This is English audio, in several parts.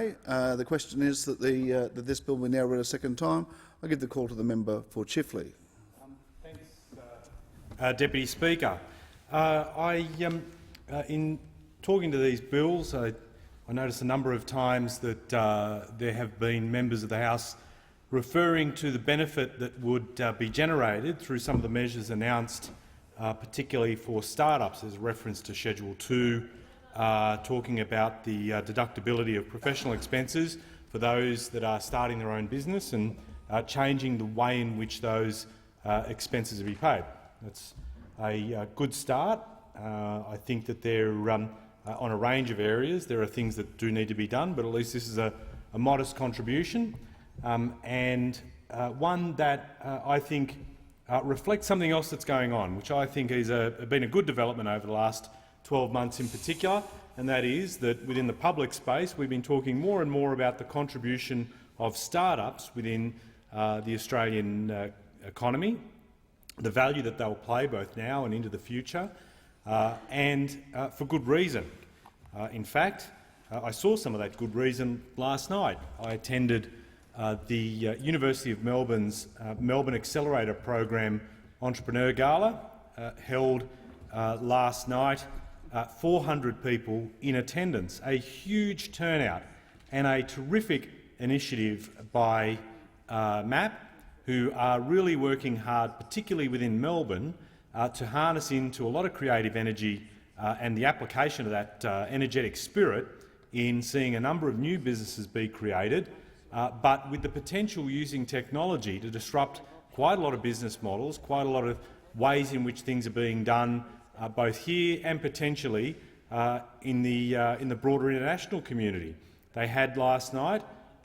The question is that that this bill be now read a second time. I give the call to the member for Chifley. Thanks, Deputy Speaker. In talking to these bills, I noticed a number of times that there have been members of the House referring to the benefit that would be generated through some of the measures announced, particularly for start-ups. There's reference to Schedule 2, talking about the deductibility of professional expenses for those that are starting their own business and changing the way in which those expenses are be paid. That's a good start. I think that they're on a range of areas. There are things that do need to be done, but at least this is a modest contribution, and one that I think reflects something else that's going on, which I think has been a good development over the last 12 months in particular, and that is that within the public space we've been talking more and more about the contribution of start-ups within the Australian economy, the value that they'll play both now and into the future, and for good reason. In fact, I saw some of that good reason last night. I attended the University of Melbourne's Melbourne Accelerator Program Entrepreneur Gala, held last night. 400 people in attendance, a huge turnout, and a terrific initiative by MAP, who are really working hard, particularly within Melbourne, to harness into a lot of creative energy and the application of that energetic spirit in seeing a number of new businesses be created, but with the potential using technology to disrupt quite a lot of business models, quite a lot of ways in which things are being done, both here and potentially in the broader international community. They had last night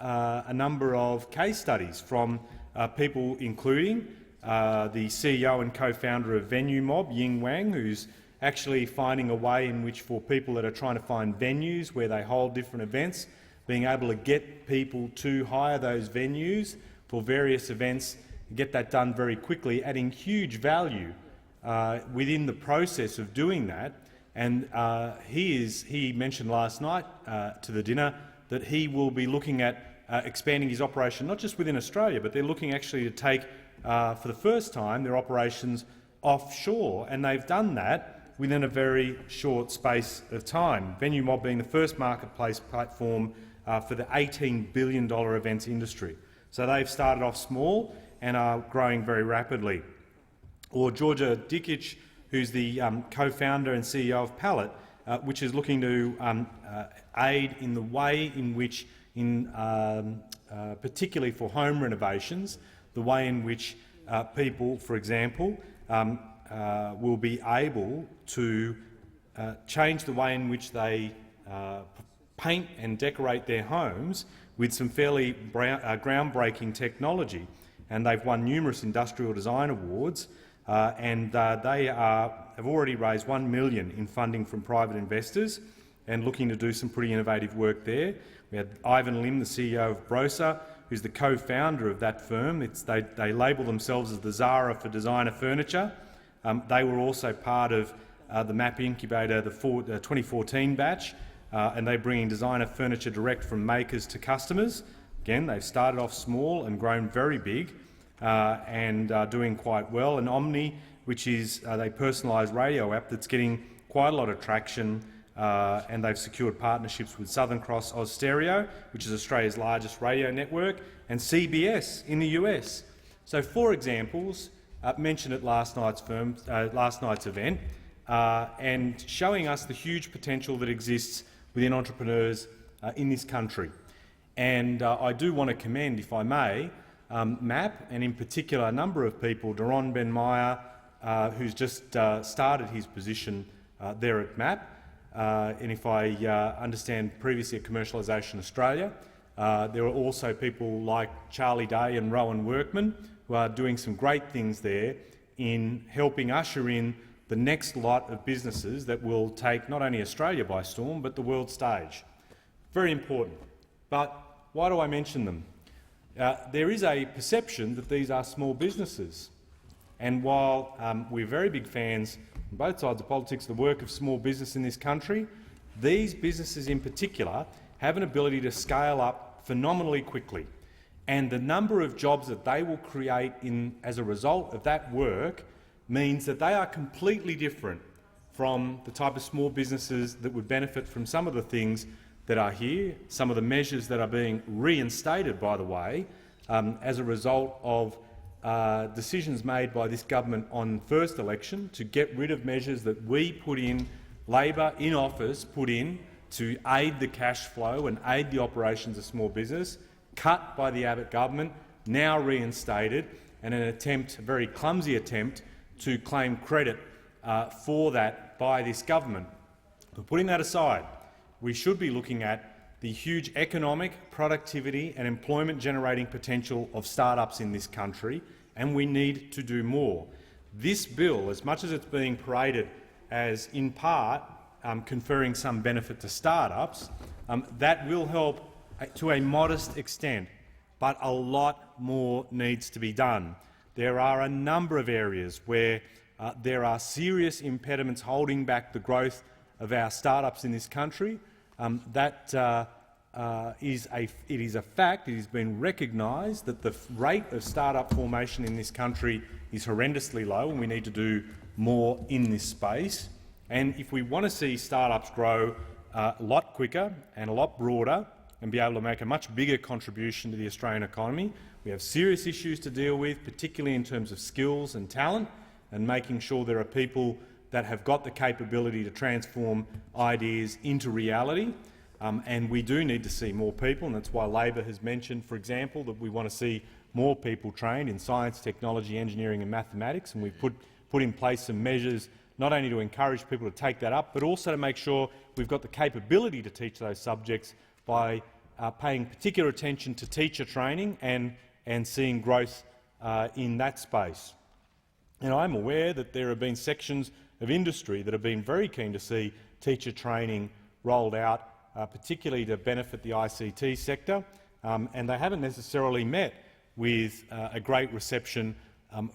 a number of case studies from people including the CEO and co-founder of Venue Mob, Ying Wang, who's actually finding a way in which, for people that are trying to find venues where they hold different events, being able to get people to hire those venues for various events, get that done very quickly, adding huge value within the process of doing that. And he mentioned last night to the dinner that he will be looking at expanding his operation not just within Australia, but they're looking actually to take, for the first time, their operations offshore, and they've done that within a very short space of time. Venue Mob being the first marketplace platform for the $18 billion events industry. So they've started off small and are growing very rapidly. Or Georgia Dikic, who's the co-founder and CEO of Pallet, which is looking to aid in the way in which, particularly for home renovations, the way in which people, for example, will be able to change the way in which they paint and decorate their homes with some fairly groundbreaking technology. And they've won numerous industrial design awards, and they have already raised $1 million in funding from private investors and looking to do some pretty innovative work there. We had Ivan Lim, the CEO of Brosa, who's the co-founder of that firm. They label themselves as the Zara for designer furniture. They were also part of the MAP Incubator, the 2014 batch, and they're bringing designer furniture direct from makers to customers. Again, they've started off small and grown very big and doing quite well. And Omni, which is a personalised radio app that's getting quite a lot of traction, and they've secured partnerships with Southern Cross Austereo, which is Australia's largest radio network, and CBS in the US. So 4 examples mentioned at last night's event, and showing us the huge potential that exists within entrepreneurs in this country. And I do want to commend, if I may, MAP, and in particular a number of people, Daron Ben Meyer, who's just started his position there at MAP, and if I understand previously at Commercialisation Australia. There are also people like Charlie Day and Rowan Workman, who are doing some great things there in helping usher in the next lot of businesses that will take not only Australia by storm, but the world stage. Very important. But why do I mention them? There is a perception that these are small businesses. And while we're very big fans on both sides of politics of the work of small business in this country, these businesses in particular have an ability to scale up phenomenally quickly. And the number of jobs that they will create as a result of that work means that they are completely different from the type of small businesses that would benefit from some of the things that are here, some of the measures that are being reinstated, by the way, as a result of decisions made by this government on first election to get rid of measures that we put in, Labor in office put in, to aid the cash flow and aid the operations of small business, cut by the Abbott government, now reinstated, and an attempt, a very clumsy attempt, to claim credit for that by this government. But putting that aside, we should be looking at the huge economic, productivity and employment-generating potential of start-ups in this country, and we need to do more. This bill, as much as it's being paraded as, in part, conferring some benefit to start-ups, that will help to a modest extent, but a lot more needs to be done. There are a number of areas where there are serious impediments holding back the growth of our start-ups in this country. It is a fact, it has been recognised that the rate of start-up formation in this country is horrendously low, and we need to do more in this space. And if we want to see start-ups grow a lot quicker and a lot broader and be able to make a much bigger contribution to the Australian economy, we have serious issues to deal with, particularly in terms of skills and talent, and making sure there are people that have got the capability to transform ideas into reality. And we do need to see more people, and that's why Labor has mentioned, for example, that we want to see more people trained in science, technology, engineering and mathematics, and we've put in place some measures not only to encourage people to take that up, but also to make sure we've got the capability to teach those subjects by paying particular attention to teacher training and seeing growth in that space. And I'm aware that there have been sections of industry that have been very keen to see teacher training rolled out, particularly to benefit the ICT sector, and they haven't necessarily met with a great reception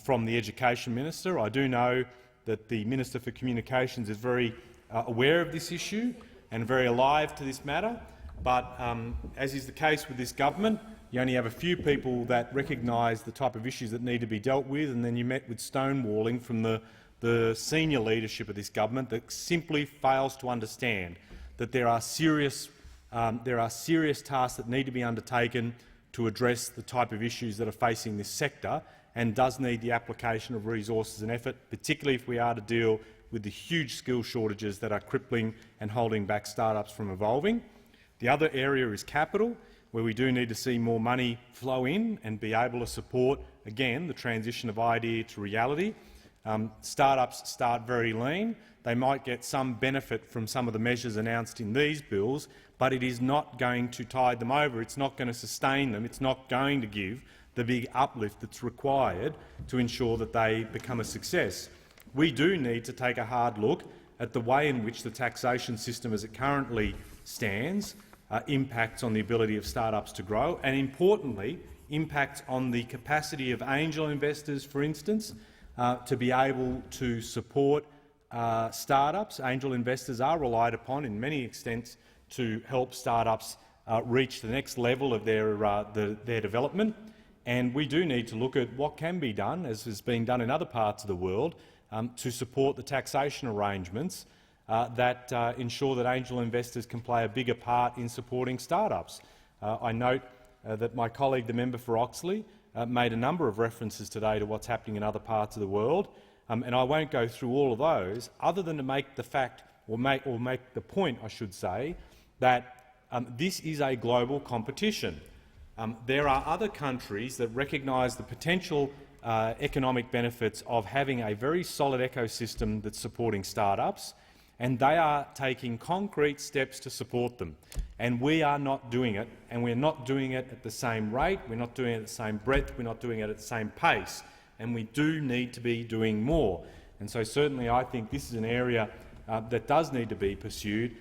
from the Education Minister. I do know that the Minister for Communications is very aware of this issue and very alive to this matter, but as is the case with this government, you only have a few people that recognise the type of issues that need to be dealt with, and then you met with stonewalling from the senior leadership of this government that simply fails to understand that there are serious tasks that need to be undertaken to address the type of issues that are facing this sector, and does need the application of resources and effort, particularly if we are to deal with the huge skill shortages that are crippling and holding back start-ups from evolving. The other area is capital, where we do need to see more money flow in and be able to support, again, the transition of idea to reality. Start-ups start very lean. They might get some benefit from some of the measures announced in these bills, but it is not going to tide them over. It's not going to sustain them. It's not going to give the big uplift that's required to ensure that they become a success. We do need to take a hard look at the way in which the taxation system as it currently stands impacts on the ability of start-ups to grow, and importantly impacts on the capacity of angel investors, for instance, to be able to support start-ups. Angel investors are relied upon in many extents to help start-ups reach the next level of their development, and we do need to look at what can be done, as has been done in other parts of the world, to support the taxation arrangements that ensure that angel investors can play a bigger part in supporting start-ups. I note that my colleague, the member for Oxley, made a number of references today to what's happening in other parts of the world, and I won't go through all of those, other than to make the fact, or make the point, I should say, that this is a global competition. There are other countries that recognise the potential economic benefits of having a very solid ecosystem that's supporting start-ups, and they are taking concrete steps to support them. And we are not doing it, and we're not doing it at the same rate, we're not doing it at the same breadth, we're not doing it at the same pace, and we do need to be doing more. And so certainly I think this is an area that does need to be pursued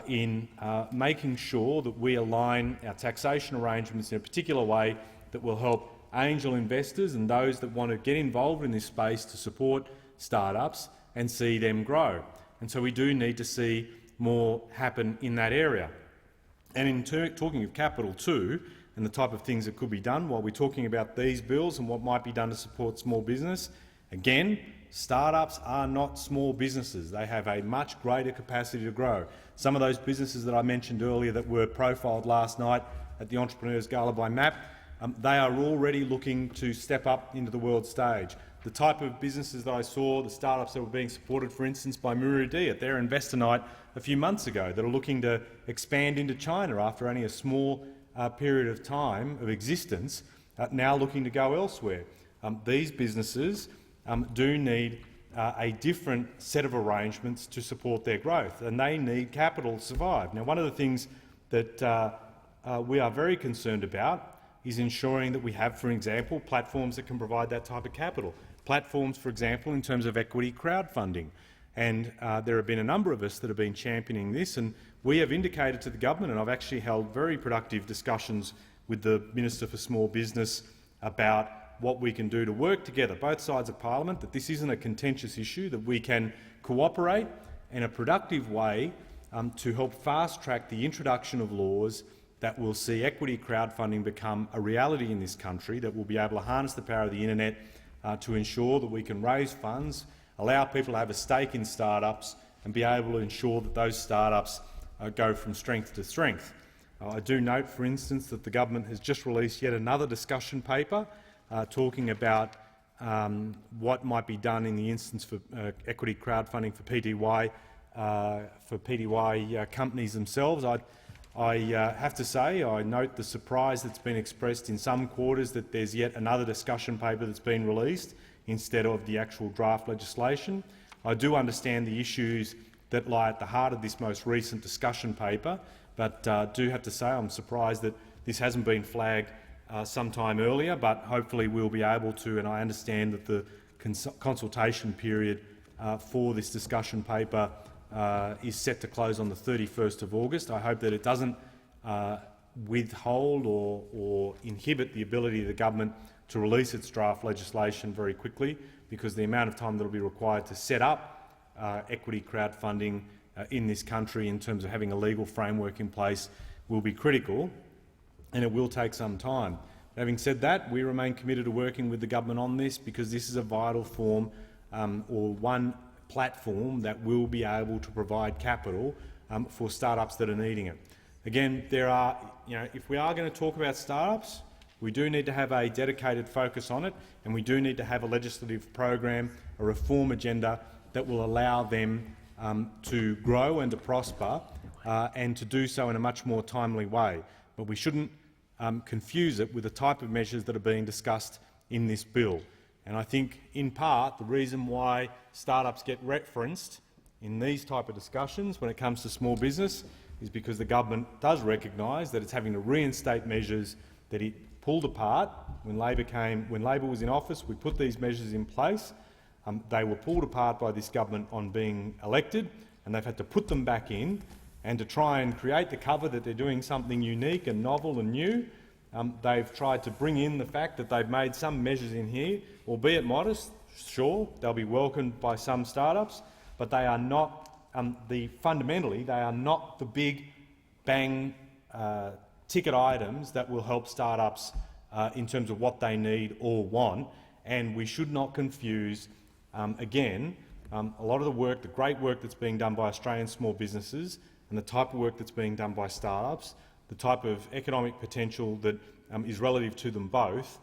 in making sure that we align our taxation arrangements in a particular way that will help angel investors and those that want to get involved in this space to support start-ups and see them grow. And so we do need to see more happen in that area. And in talking of capital too, and the type of things that could be done while we're talking about these bills and what might be done to support small business, again, startups are not small businesses. They have a much greater capacity to grow. Some of those businesses that I mentioned earlier that were profiled last night at the Entrepreneurs Gala by MAP, they are already looking to step up into the world stage. The type of businesses that I saw, the startups that were being supported, for instance, by Murudi at their investor night a few months ago, that are looking to expand into China after only a small period of time of existence, now looking to go elsewhere. These businesses do need a different set of arrangements to support their growth, and they need capital to survive. Now, one of the things that we are very concerned about is ensuring that we have, for example, platforms that can provide that type of capital. Platforms, for example, in terms of equity crowdfunding. And there have been a number of us that have been championing this, and we have indicated to the government, and I've actually held very productive discussions with the Minister for Small Business about what we can do to work together, both sides of parliament, that this isn't a contentious issue, that we can cooperate in a productive way to help fast-track the introduction of laws that will see equity crowdfunding become a reality in this country, that will be able to harness the power of the internet to ensure that we can raise funds, allow people to have a stake in startups and be able to ensure that those startups go from strength to strength. I do note, for instance, that the government has just released yet another discussion paper talking about what might be done in the instance for equity crowdfunding for PTY companies themselves. I have to say I note the surprise that's been expressed in some quarters that there's yet another discussion paper that's been released instead of the actual draft legislation. I do understand the issues that lie at the heart of this most recent discussion paper, but do have to say I'm surprised that this hasn't been flagged some time earlier, but hopefully we'll be able to, and I understand that the consultation period for this discussion paper is set to close on the 31st of August. I hope that it doesn't withhold or inhibit the ability of the government to release its draft legislation very quickly, because the amount of time that will be required to set up equity crowdfunding in this country in terms of having a legal framework in place will be critical, and it will take some time. Having said that, we remain committed to working with the government on this, because this is a vital form or one platform that will be able to provide capital for startups that are needing it. Again, if we are going to talk about startups, we do need to have a dedicated focus on it, and we do need to have a legislative program, a reform agenda that will allow them to grow and to prosper, and to do so in a much more timely way. But we shouldn't confuse it with the type of measures that are being discussed in this bill. And I think, in part, the reason why startups get referenced in these type of discussions when it comes to small business is because the government does recognise that it's having to reinstate measures that it pulled apart when Labor was in office. We put these measures in place. They were pulled apart by this government on being elected, and they've had to put them back in, and to try and create the cover that they're doing something unique and novel and new. They've tried to bring in the fact that they've made some measures in here, albeit modest. Sure, they'll be welcomed by some startups, but they are not fundamentally they are not the big bang ticket items that will help startups in terms of what they need or want. And we should not confuse again a lot of the work, the great work that's being done by Australian small businesses, and the type of work that's being done by startups, the type of economic potential that is relative to them both.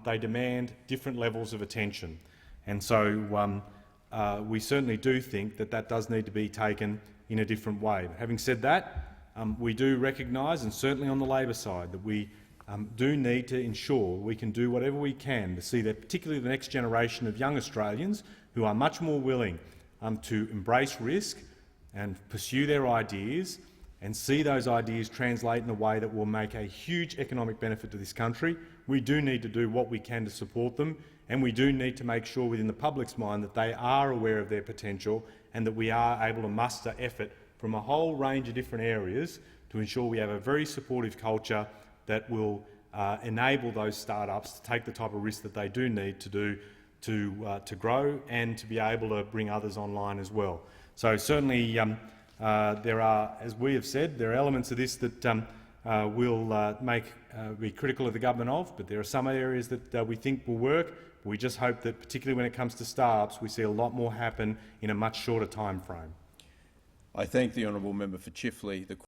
They demand different levels of attention, and so we certainly do think that that does need to be taken in a different way. But having said that, we do recognise, and certainly on the Labor side, that we do need to ensure we can do whatever we can to see that particularly the next generation of young Australians who are much more willing to embrace risk and pursue their ideas and see those ideas translate in a way that will make a huge economic benefit to this country. We do need to do what we can to support them, and we do need to make sure within the public's mind that they are aware of their potential and that we are able to muster effort from a whole range of different areas to ensure we have a very supportive culture that will enable those startups to take the type of risk that they do need to do to grow and to be able to bring others online as well. So certainly There are, as we have said, there are elements of this that we'll be critical of the government of, but there are some areas that we think will work. We just hope that, particularly when it comes to staffs, we see a lot more happen in a much shorter time frame. I thank the honourable member for Chifley. The